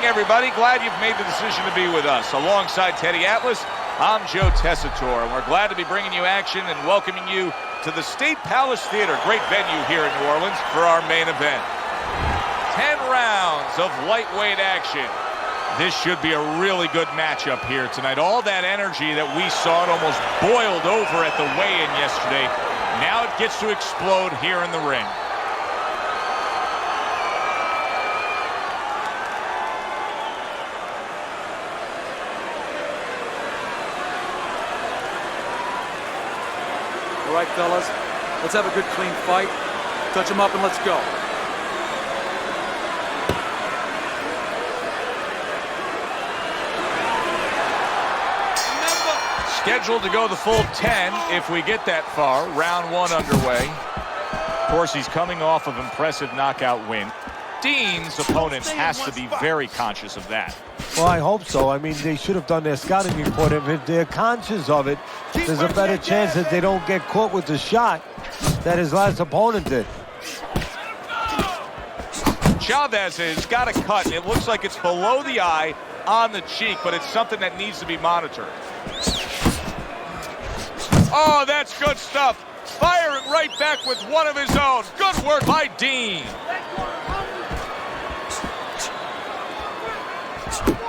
evening, everybody. Glad you've made the decision to be with us. Alongside Teddy Atlas, I'm Joe Tessitore, and we're glad to be bringing you action and welcoming you to the State Palace Theater, great venue here in New Orleans, for our main event. 10 rounds of lightweight action. This should be a really good matchup here tonight. All that energy that we saw, it almost boiled over at the weigh-in yesterday. Now it gets to explode here in the ring. All right, fellas, let's have a good, clean fight. Touch them up and let's go. Scheduled to go the full 10 if we get that far. Round 1 underway. Of course, he's coming off of impressive knockout win. Dean's opponent has to be very conscious of that. Well, I hope so. I mean, they should have done their scouting report. If they're conscious of it, there's a better chance that they don't get caught with the shot that his last opponent did. Chavez has got a cut. It looks like it's below the eye on the cheek, but it's something that needs to be monitored. Oh, that's good stuff. Firing right back with one of his own. Good work by Dean.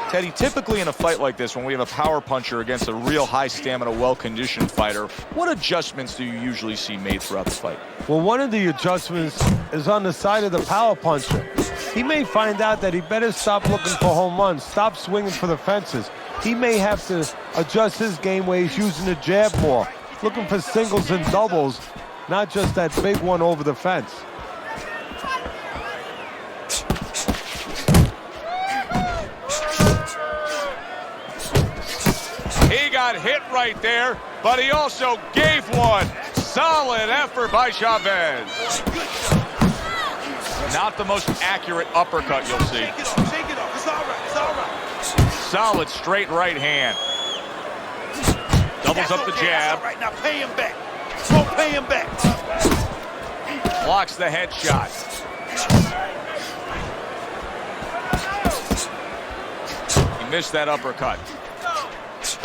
Teddy, typically in a fight like this, when we have a power puncher against a real high stamina, well-conditioned fighter, what adjustments do you usually see made throughout the fight? Well, one of the adjustments is on the side of the power puncher. He may find out that he better stop looking for home runs, stop swinging for the fences. He may have to adjust his game where he's using the jab more, looking for singles and doubles, not just that big one over the fence. He got hit right there, but he also gave one. Solid effort by Chavez. Not the most accurate uppercut you'll see. Shake it off. It's all right. It's all right. Solid straight right hand. Doubles up the jab. All right, now pay him back. Don't pay him back. Blocks the headshot. He missed that uppercut.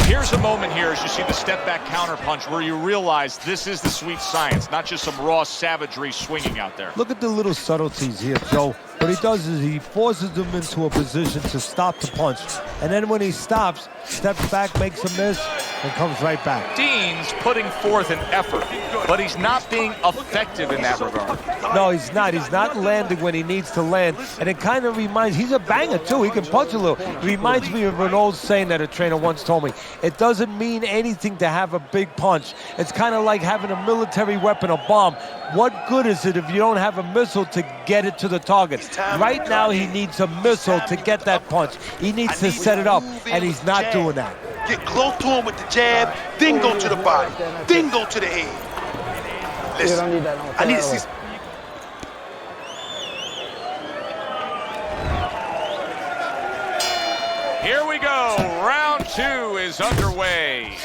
Here's a moment here as you see the step back counter punch where you realize this is the sweet science, not just some raw savagery swinging out there. Look at the little subtleties here, Joe. What he does is he forces them into a position to stop the punch. And then when he stops, steps back, makes a miss, and comes right back. Dean's putting forth an effort, but he's not being effective in that regard. No, he's not. He's not landing when he needs to land. And it kind of reminds, he's a banger too. He can punch a little. It reminds me of an old saying that a trainer once told me. It doesn't mean anything to have a big punch. It's kind of like having a military weapon, a bomb. What good is it if you don't have a missile to get it to the target? Right now, he needs a missile to get that punch. He needs to set it up, and he's not doing that. Get close to him with the jab, then go to the body, then go to the head. Listen, I need to see. Here we go. Round 2 is underway.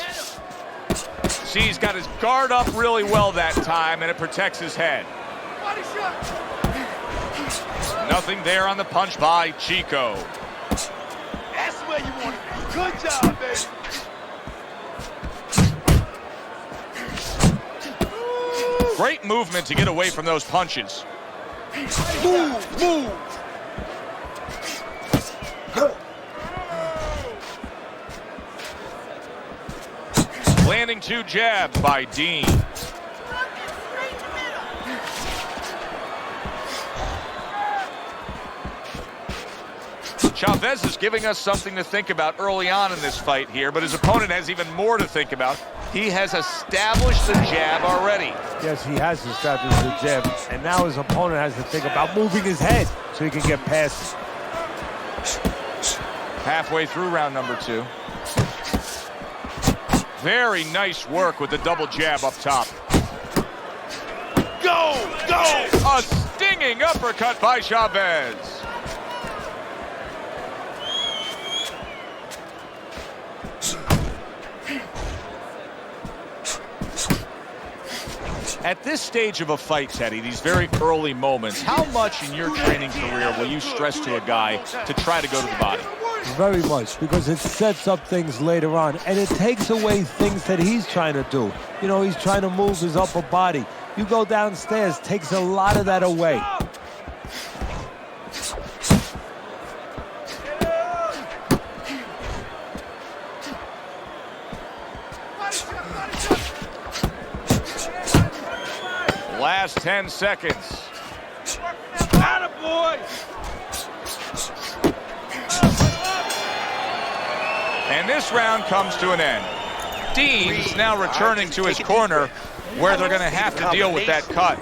See, he's got his guard up really well that time, and it protects his head. Nothing there on the punch by Chico. That's where you want to be. Good job, baby. Great movement to get away from those punches. Move. Landing 2 jabs by Dean. Chavez is giving us something to think about early on in this fight here, but his opponent has even more to think about. He has established the jab already. Yes, he has established the jab, and now his opponent has to think about moving his head so he can get past it. Halfway through round number 2. Very nice work with the double jab up top. Go! A stinging uppercut by Chavez. At this stage of a fight, Teddy, these very early moments, how much in your training career will you stress to a guy to try to go to the body? Very much, because it sets up things later on, and it takes away things that he's trying to do. You know, he's trying to move his upper body. You go downstairs, takes a lot of that away. Last 10 seconds. Attaboy! And this round comes to an end. Dean is now returning to his corner where they're going to have to deal with that cut.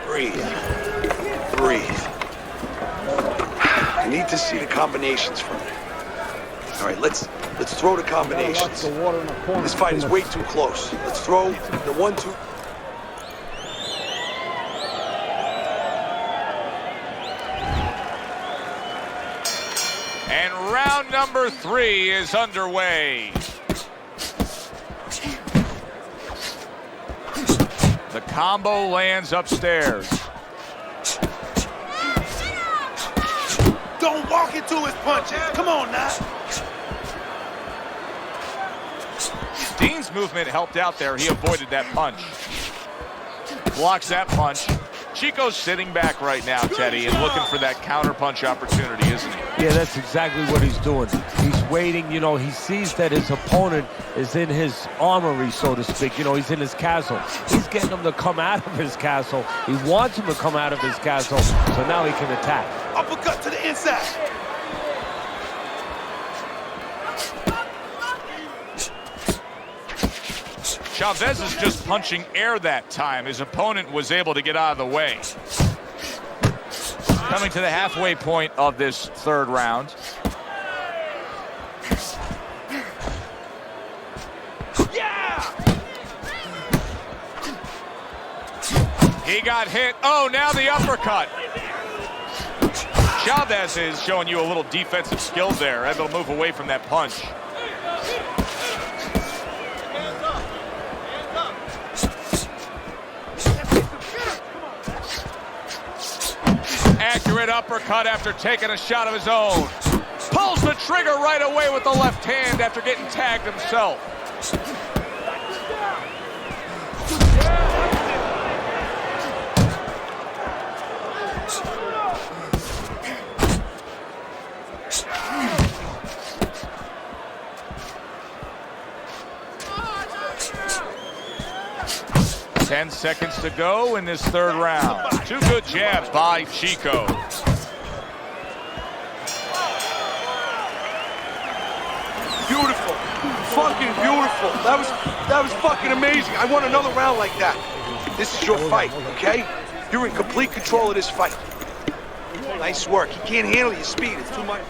Breathe. Breathe. I need to see the combinations from you. All right, let's throw the combinations. This fight is way too close. Let's throw the 1-2. And round number 3 is underway. The combo lands upstairs. Don't walk into his punches. Come on now. Dean's movement helped out there. He avoided that punch. Blocks that punch. Chico's sitting back right now, Teddy, and looking for that counter punch opportunity, isn't he? Yeah, that's exactly what he's doing. He's waiting, you know, he sees that his opponent is in his armory, so to speak. You know, he's in his castle. He's getting him to come out of his castle. He wants him to come out of his castle, so now he can attack. Uppercut to the inside. Chavez is just punching air that time. His opponent was able to get out of the way. Coming to the halfway point of this third round. Yeah! He got hit. Oh, now the uppercut. Chavez is showing you a little defensive skill there, able to move away from that punch. Accurate uppercut after taking a shot of his own. Pulls the trigger right away with the left hand after getting tagged himself. Ten seconds to go in this third round. Two good jabs by Chico. Beautiful. Fucking beautiful. That was fucking amazing. I want another round like that. This is your fight, okay? You're in complete control of this fight. Nice work. He can't handle your speed. It's too much.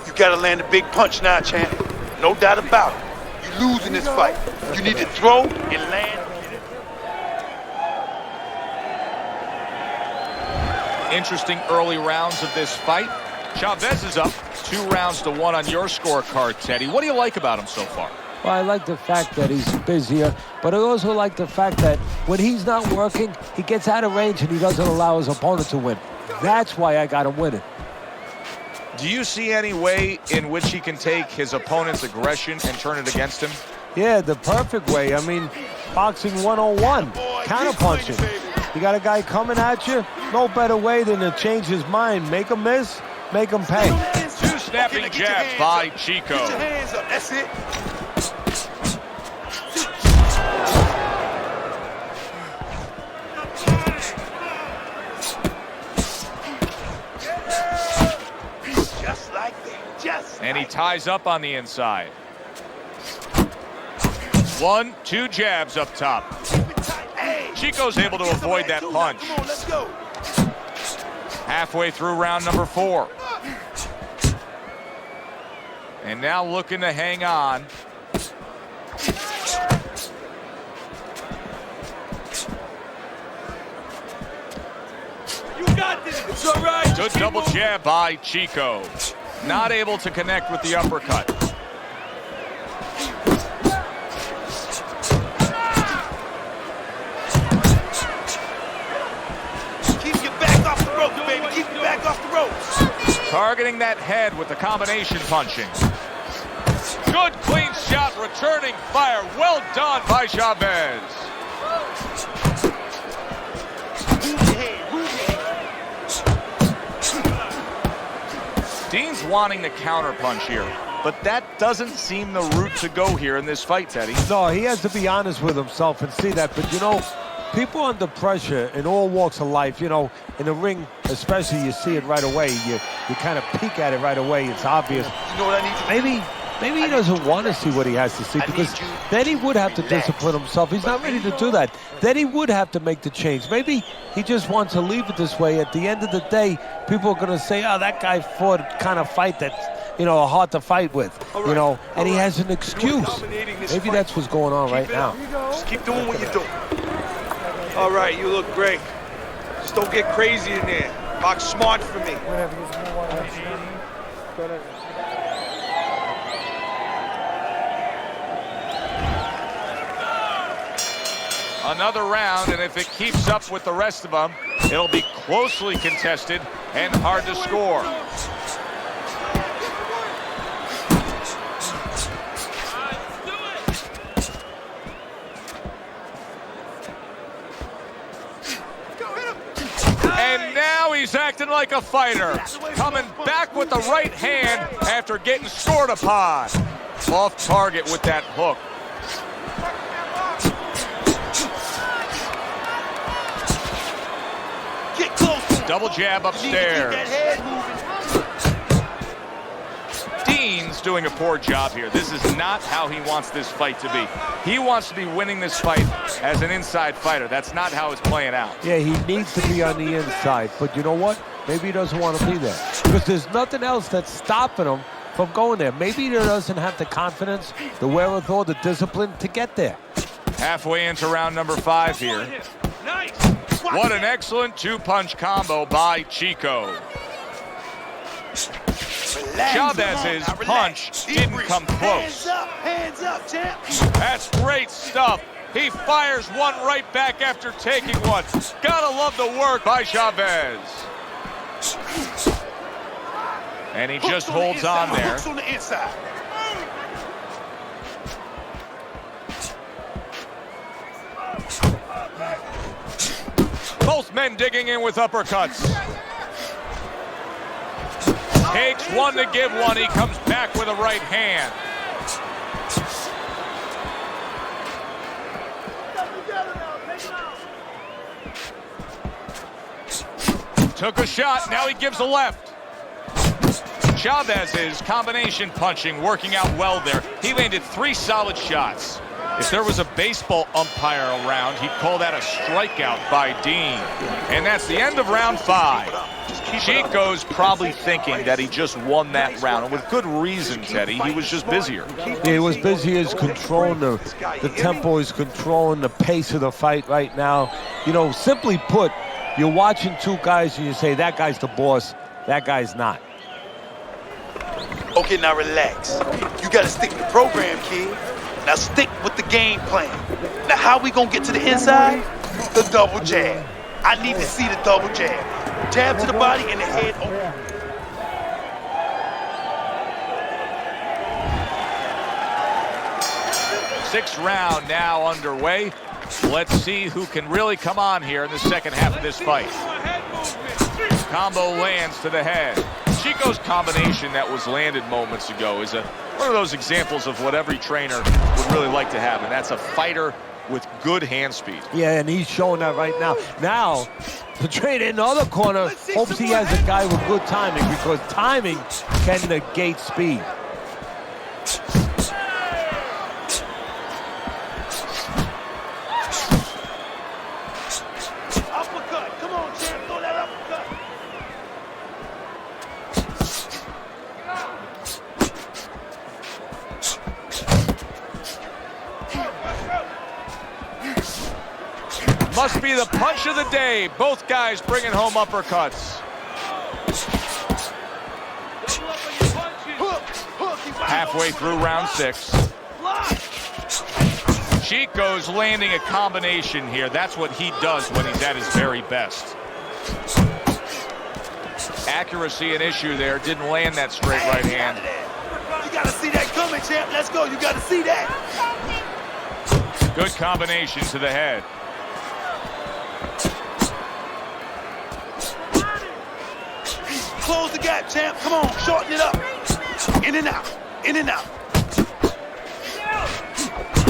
You gotta land a big punch now, champ. No doubt about it. You lose in this fight. You need to throw and land. Interesting early rounds of this fight. Chavez is up 2-1 on your scorecard, Teddy. What do you like about him so far? Well, I like the fact that he's busier, but I also like the fact that when he's not working, he gets out of range and he doesn't allow his opponent to win. That's why I got him winning. Do you see any way in which he can take his opponent's aggression and turn it against him? Yeah, the perfect way. I mean, boxing 101, counterpunching. You got a guy coming at you, no better way than to change his mind. Make him miss, make him pay. Two snapping jabs by Chico. Get your hands up, that's it. Just like that, just And he ties up on the inside. 1, 2 jabs up top. Chico's able to avoid that punch. Come on, let's go. Halfway through round number 4. And now looking to hang on. Good double jab by Chico. Not able to connect with the uppercut. Keep your back off the ropes, baby. Keep your back off the ropes. Targeting that head with the combination punching. Good clean shot, returning fire. Well done by Chavez. Dean's wanting the counter punch here, but that doesn't seem the route to go here in this fight, Teddy. No, he has to be honest with himself and see that. But, you know, people under pressure in all walks of life, you know, in the ring especially, you see it right away. You kind of peek at it right away. It's obvious. You know what I need to do? Maybe he doesn't want to see what he has to see, because then he would have to discipline himself. He's not ready to do that. Then he would have to make the change. Maybe he just wants to leave it this way. At the end of the day, people are going to say, oh, that guy fought a kind of fight that's, you know, hard to fight with, you know, and he has an excuse. Maybe that's what's going on right now. Just keep doing what you're doing. All right, you look great. Just don't get crazy in there. Box smart for me. Another round, and if it keeps up with the rest of them, it'll be closely contested and hard to score. And now he's acting like a fighter, coming back with the right hand after getting scored upon. Off target with that hook. Double jab upstairs. Dean's doing a poor job here. This is not how he wants this fight to be. He wants to be winning this fight as an inside fighter. That's not how it's playing out. Yeah, he needs to be on the inside. But you know what? Maybe he doesn't want to be there, because there's nothing else that's stopping him from going there. Maybe he doesn't have the confidence, the wherewithal, the discipline to get there. Halfway into round number 5 here. What an excellent two-punch combo by Chico. Chavez's punch didn't come close. Hands up, champ. That's great stuff. He fires one right back after taking one. Gotta love the work by Chavez. And he just holds on there. Hooks on the inside. Both men digging in with uppercuts. Takes one to give one. He comes back with a right hand. Took a shot. Now he gives a left. Chavez's combination punching working out well there. He landed 3 solid shots. If there was a baseball umpire around, he'd call that a strikeout by Dean. And that's the end of round 5. Chico's probably thinking that he just won that round, and with good reason, Teddy. He was just busier. Yeah, he was busy. He's controlling the tempo. He's controlling the pace of the fight right now. You know, simply put, you're watching 2 guys and you say, that guy's the boss, that guy's not. Okay, now relax. You got to stick to the program, kid. Now stick with the game plan. Now how we gonna get to the inside? The double jab. I need to see the double jab. Jab to the body and the head open. Sixth round now underway. Let's see who can really come on here in the second half of this fight. Combo lands to the head. Chico's combination that was landed moments ago is one of those examples of what every trainer would really like to have, and that's a fighter with good hand speed. Yeah, and he's showing that right now. Now, the trainer in the other corner hopes he has a guy with good timing, because timing can negate speed. Uppercut. Come on, champ. Throw that uppercut. Must be the punch of the day. Both guys bringing home uppercuts. halfway through round 6. Chico's landing a combination here. That's what he does when he's at his very best. Accuracy an issue there. Didn't land that straight right hand. You gotta see that coming, champ. Let's go. You gotta see that. Good combination to the head. Close the gap, champ. Come on, shorten it up. In and out. In and out.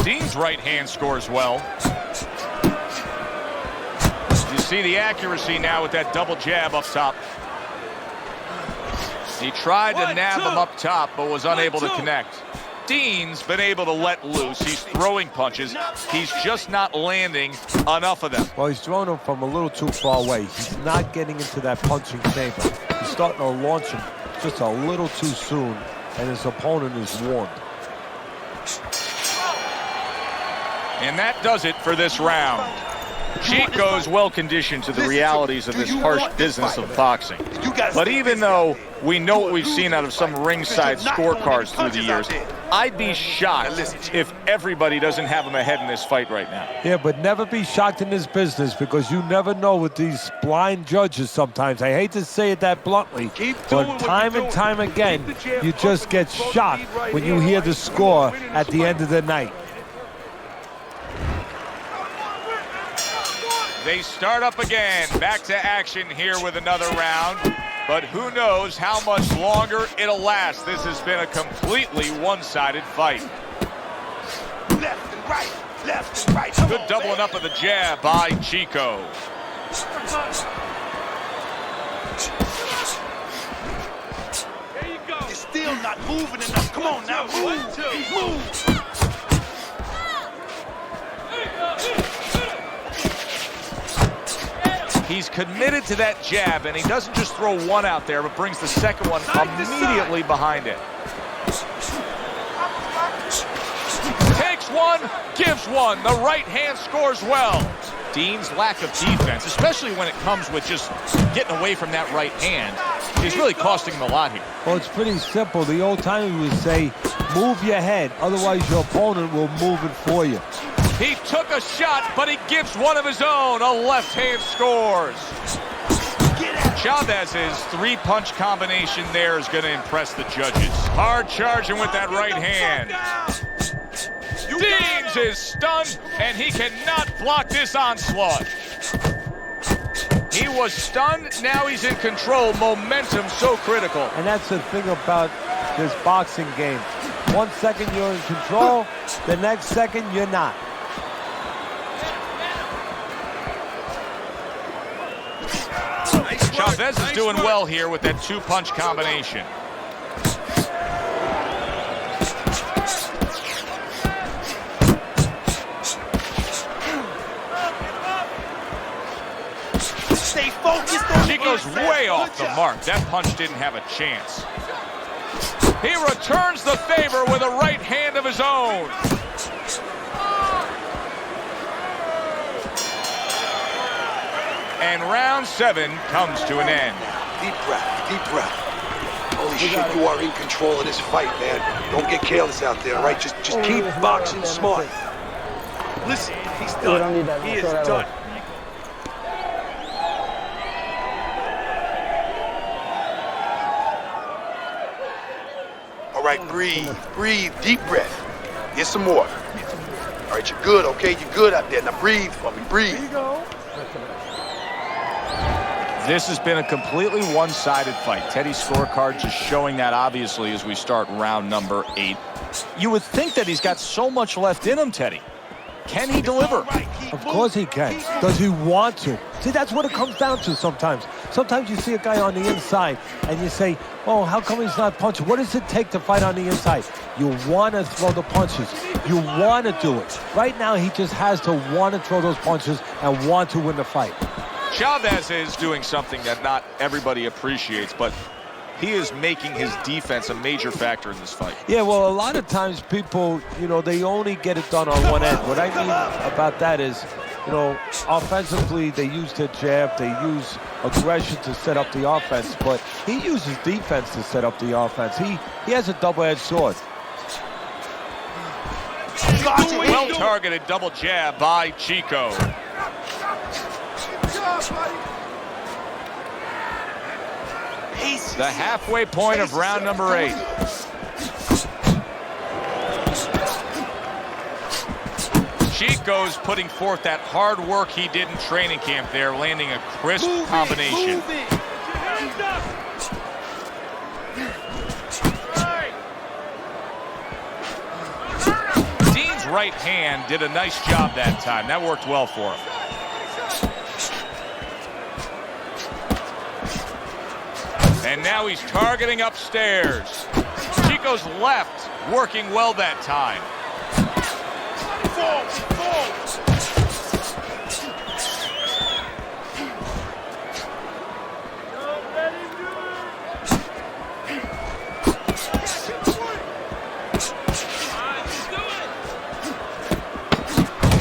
Dean's right hand scores well. You see the accuracy now with that double jab up top. He tried to nab him up top, but was unable to connect. Dean's been able to let loose. He's throwing punches. He's just not landing enough of them. Well, he's throwing them from a little too far away. He's not getting into that punching chamber. He's starting to launch him just a little too soon, and his opponent is warned. And that does it for this round. Chico's well-conditioned to the realities of this harsh business of boxing. But even though we know what we've seen out of some ringside scorecards through the years, I'd be shocked if everybody doesn't have him ahead in this fight right now. Yeah, but never be shocked in this business, because you never know with these blind judges sometimes. I hate to say it that bluntly, but time and time again, you just get shocked when you hear the score at the end of the night. They start up again, back to action here with another round, but who knows how much longer it'll last. This has been a completely one-sided fight. Left and right, left and right. Good doubling up of the jab by Chico. There you go. You're still not moving enough. Come on now, move, move. He's committed to that jab, and he doesn't just throw one out there, but brings the second one immediately behind it. Takes one, gives one. The right hand scores well. Dean's lack of defense, especially when it comes with just getting away from that right hand, is really costing him a lot here. Well, it's pretty simple. The old timer would say, move your head, otherwise your opponent will move it for you. He took a shot, but he gives one of his own. A left hand scores. Chavez's three-punch combination there is going to impress the judges. Hard charging with that right hand. Deans is stunned, and he cannot block this onslaught. He was stunned, now he's in control. Momentum so critical. And that's the thing about this boxing game. 1 second you're in control, the next second you're not. Chavez is doing well here with that two-punch combination. Stay focused on He goes way off the mark. That punch didn't have a chance. He returns the favor with a right hand of his own. And round 7 comes to an end. Deep breath, deep breath. Holy shit, you are in control of this fight, man. Don't get careless out there, all right? Just keep boxing smart. Listen, he's done. He is done. All right, breathe, breathe, deep breath. Get some more. All right, you're good, okay? You're good out there. Now breathe for me, breathe. Here you go. This has been a completely one-sided fight. Teddy's scorecard just showing that obviously as we start round number 8. You would think that he's got so much left in him, Teddy. Can he deliver? Of course he can. Does he want to? See, that's what it comes down to sometimes. Sometimes you see a guy on the inside and you say, oh, how come he's not punching? What does it take to fight on the inside? You want to throw the punches. You want to do it. Right now, he just has to want to throw those punches and want to win the fight. Chavez is doing something that not everybody appreciates, but he is making his defense a major factor in this fight. Yeah, well, a lot of times people, you know, they only get it done on one end. What I mean about that is, you know, offensively, they use their jab, they use aggression to set up the offense, but he uses defense to set up the offense. He has a double-edged sword. Well-targeted double jab by Chico. The halfway point of round number 8. Chico's putting forth that hard work he did in training camp there, landing a crisp combination. Dean's right hand did a nice job that time. That worked well for him. And now he's targeting upstairs. Chico's left working well that time.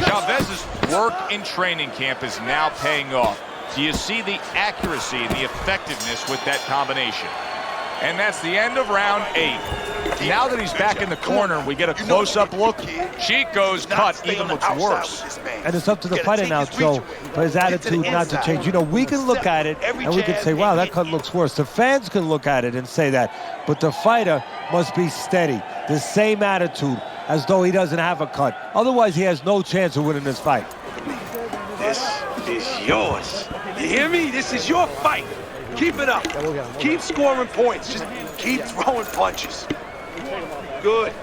Chavez's work in training camp is now paying off. Do you see the accuracy and the effectiveness with that combination? And that's the end of round 8. Now that he's back in the corner, we get a close-up look. Chico's cut even looks worse. And it's up to the fighter now, Joe, for his attitude not to change. You know, we can look at it and we can say, wow, that cut looks worse. The fans can look at it and say that. But the fighter must be steady, the same attitude, as though he doesn't have a cut. Otherwise, he has no chance of winning this fight. This is yours. You hear me? This is your fight. Keep it up. Keep scoring points. Just keep throwing punches. Good.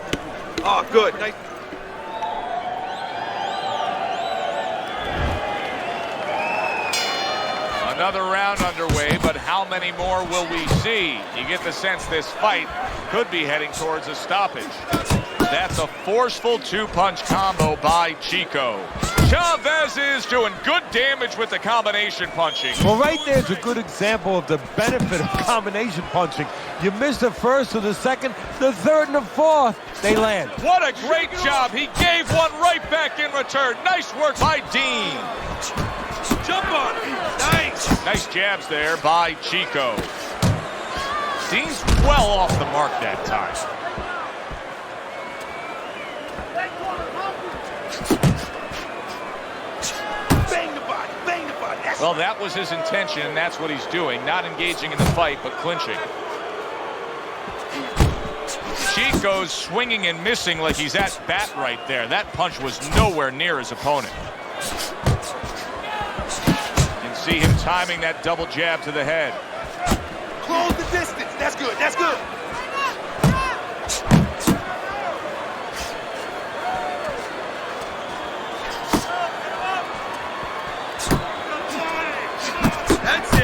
Oh, good. Nice. Another round underway, but how many more will we see? You get the sense this fight could be heading towards a stoppage. That's a forceful 2-punch combo by Chico. Chavez is doing good damage with the combination punching. Well, right there's a good example of the benefit of combination punching. You miss the first or the second, the third and the fourth, they land. What a great job. He gave one right back in return. Nice work by Dean. Jump on it. Nice. Nice jabs there by Chico. Dean's well off the mark that time. Well, that was his intention, and that's what he's doing. Not engaging in the fight, but clinching. Chico's swinging and missing like he's at bat right there. That punch was nowhere near his opponent. You can see him timing that double jab to the head. Close the distance. That's good. That's good.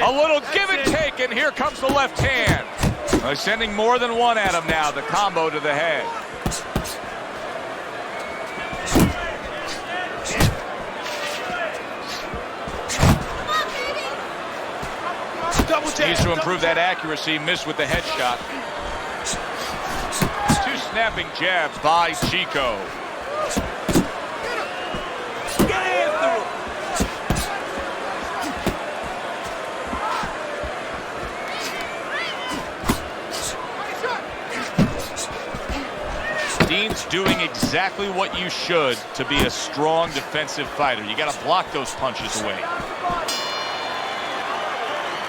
A little give and take, and here comes the left hand. They're sending more than one at him now, the combo to the head. Needs to improve that accuracy, missed with the head shot. 2 snapping jabs by Chico. Dean's doing exactly what you should to be a strong defensive fighter. You got to block those punches away.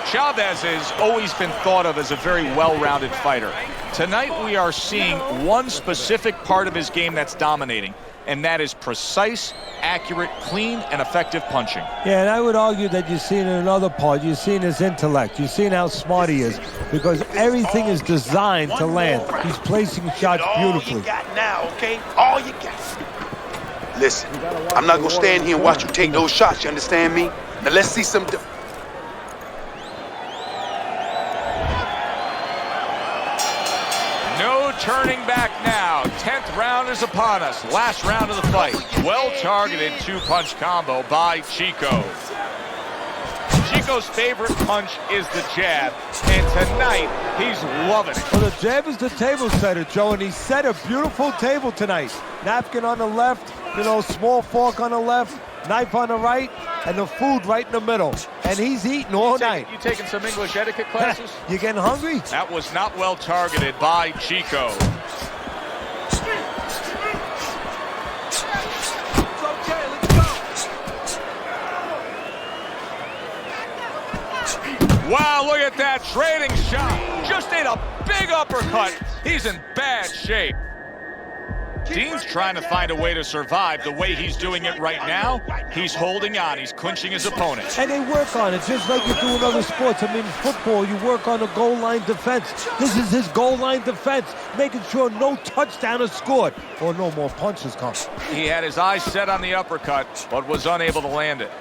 Chavez has always been thought of as a very well-rounded fighter. Tonight we are seeing one specific part of his game that's dominating, and that is precise, accurate, clean, and effective punching. Yeah, and I would argue that you've seen another part. You've seen his intellect. You've seen how smart he is, because everything is designed to land. He's placing shots beautifully. All you got now, okay? All you got. Listen, I'm not going to stand here and watch you take those shots, you understand me? Now let's see some... Turning back now. 10th round is upon us. Last round of the fight. Well-targeted 2-punch combo by Chico. Chico's favorite punch is the jab, and tonight he's loving it. Well, the jab is the table setter, Joe, and he set a beautiful table tonight. Napkin on the left, you know, small fork on the left, knife on the right, and the food right in the middle. And he's eating all night. You taking some English etiquette classes? You getting hungry? That was not well targeted by Chico. at that trading shot. Just ate a big uppercut. He's in bad shape. Dean's trying to find a way to survive. The way he's doing it right now, he's holding on. He's clinching his opponent. And they work on it, just like you do in other sports. I mean, football, you work on a goal line defense. This is his goal line defense, making sure no touchdown is scored or no more punches come. He had his eyes set on the uppercut, but was unable to land it.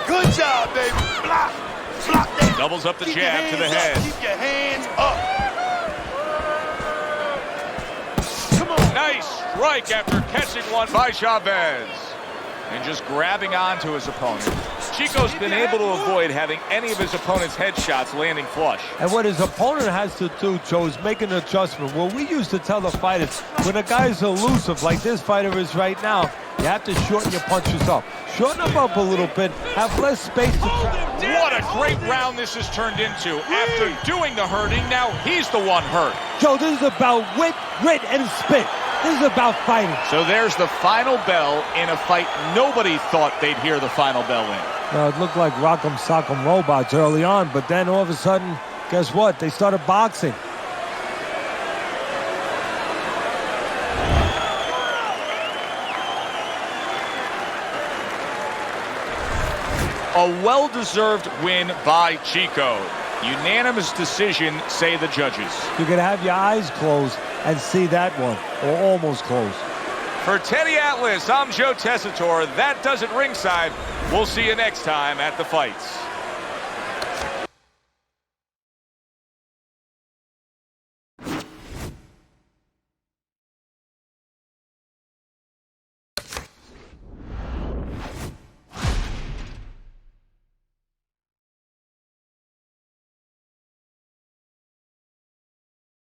Good job, baby. Block. Block that. Doubles up the jab to the head. Keep your hands up. Come on. Nice strike after catching one by Chavez. And just grabbing onto his opponent. Chico's been able to avoid having any of his opponent's headshots landing flush. And what his opponent has to do, Joe, is make an adjustment. Well, we used to tell the fighters, when a guy's elusive like this fighter is right now, you have to shorten your punches up. Shorten them up a little bit, have less space to try. What a great round this has turned into. After doing the hurting, now he's the one hurt. Joe, this is about wit, grit, and spit. This is about fighting. So there's the final bell in a fight nobody thought they'd hear the final bell in. It looked like Rock'em Sock'em Robots early on, but then all of a sudden, guess what? They started boxing. A well-deserved win by Chico. Unanimous decision, say the judges. You could have your eyes closed and see that one, or almost closed. For Teddy Atlas, I'm Joe Tessitore. That does it ringside. We'll see you next time at the fights.